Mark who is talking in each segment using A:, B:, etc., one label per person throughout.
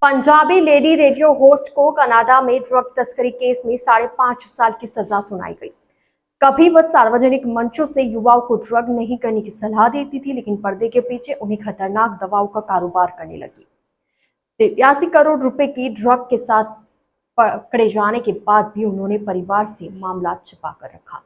A: Punjabi lady radio host को Canada में drug तस्करी केस में 5.5 साल की सजा सुनाई गई। कभी वह सार्वजनिक मंचों से युवाओं को ड्रग नहीं करने की सलाह देती थी, लेकिन पर्दे के पीछे उन्हें खतरनाक दवाओं का कारोबार करने लगी। 83 करोड़ रुपए की ड्रग के साथ पकड़े जाने के बाद भी उन्होंने परिवार से मामला छिपा कर रखा।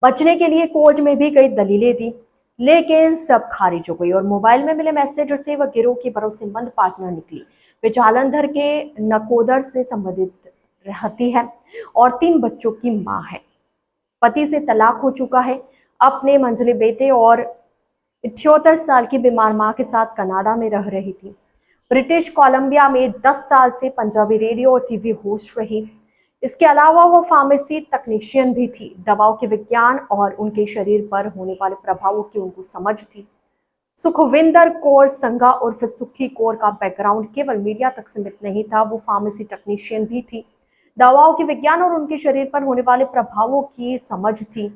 A: बचने के लिए कोर्ट में भी कई दलीलें दी, लेकिन सब खारिज हो गई और मोबाइल में मिले मैसेज से वह गिरोह की भरोसेमंद पार्टनर निकली। वे जालंधर के नकोदर से संबंधित रहती है और 3 बच्चों की मां है। पति से तलाक हो चुका है। अपने मंझले बेटे और 78 साल की बीमार मां के साथ कनाडा में रह रही थी। ब्रिटिश कोलंबिया में 10 साल से पंजाबी रेडियो और टीवी होस्ट रही। इसके अलावा वो फार्मेसी तकनीशियन भी थी। दवाओं के विज्ञान और उनके शरीर पर होने वाले प्रभावों की उनको समझ थी। सुखविंदर कौर संघा उर्फ सुखी कौर का बैकग्राउंड केवल मीडिया तक सीमित नहीं था, वो फार्मेसी टेक्नीशियन भी थी। दवाओं के विज्ञान और उनके शरीर पर होने वाले प्रभावों की समझ थी।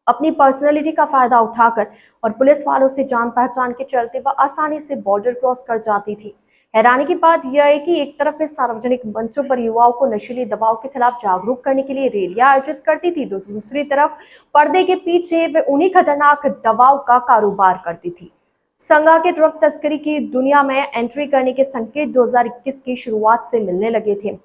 A: अपनी पर्सनैलिटी का फायदा उठाकर और पुलिस वालों से जान पहचान के चलते वह आसानी से बॉर्डर क्रॉस कर जाती थी। हैरानी की बात यह है कि एक तरफ वे सार्वजनिक मंचों पर युवाओं को नशीली दवाओं के खिलाफ जागरूक करने के लिए रैलियां आयोजित करती थी, तो दूसरी तरफ पर्दे के पीछे वे उन्हीं खतरनाक दवाओं का कारोबार करती थी। संगा के ड्रग तस्करी की दुनिया में एंट्री करने के संकेत 2021 की शुरुआत से मिलने लगे थे।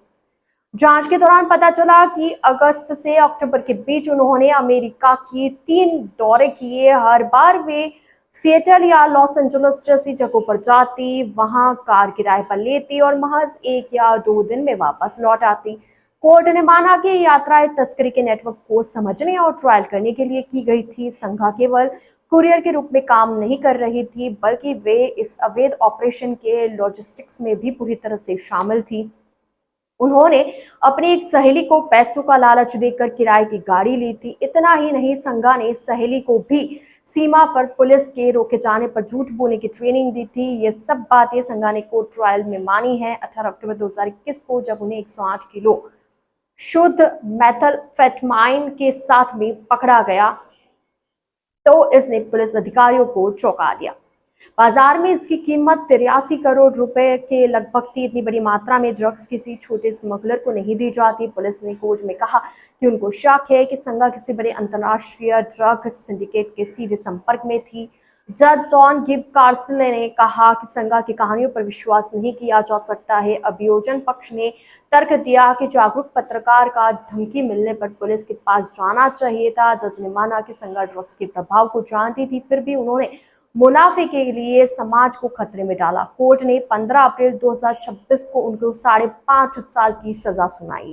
A: जांच के दौरान पता चला कि अगस्त से अक्टूबर के बीच उन्होंने अमेरिका की 3 दौरे किए। हर बार वे सिएटल या लॉस एंजलिस जैसी जगहों पर जाती, वहां कार किराए पर लेती और महज 1 या 2 दिन में वापस लौट आती। कोर्ट ने माना कि यात्राएं तस्करी के नेटवर्क को समझने और ट्रायल करने के लिए की गई थी। संघा केवल कुरियर के रूप में काम नहीं कर रही थी, बल्कि वे इस अवैध ऑपरेशन के लॉजिस्टिक्स में भी पूरी तरह से शामिल थी। उन्होंने अपनी एक सहेली को पैसों का लालच देकर किराए की गाड़ी ली थी। इतना ही नहीं, संगा ने सहेली को भी सीमा पर पुलिस के रोके जाने पर झूठ बोलने की ट्रेनिंग दी थी। ये सब बातें संगा ने कोर्ट ट्रायल में मानी है। 18 अक्टूबर 2021 को जब उन्हें 108 किलो शुद्ध मेथाम्फेटामाइन के साथ में पकड़ा गया, तो इसने पुलिस अधिकारियों को चौंका दिया। बाजार में इसकी कीमत 83 करोड़ रुपए के लगभग थी। इतनी बड़ी मात्रा में ड्रग्स किसी छोटे स्मगलर को नहीं दी जाती। पुलिस ने कोर्ट में कहा कि उनको शक है कि संगा किसी बड़े अंतर्राष्ट्रीय ड्रग सिंडिकेट के सीधे संपर्क में थी। जज जॉन गिब कार्सले ने कहा कि संगा की कहानियों पर विश्वास नहीं किया जा सकता है। अभियोजन पक्ष ने तर्क दिया कि जागरूक पत्रकार का धमकी मिलने पर पुलिस के पास जाना चाहिए था। जज ने माना कि संगा ड्रग्स के प्रभाव को जानती थी, फिर भी उन्होंने मुनाफे के लिए समाज को खतरे में डाला। कोर्ट ने 15 अप्रैल 2026 को उनको 5.5 साल की सजा सुनाई।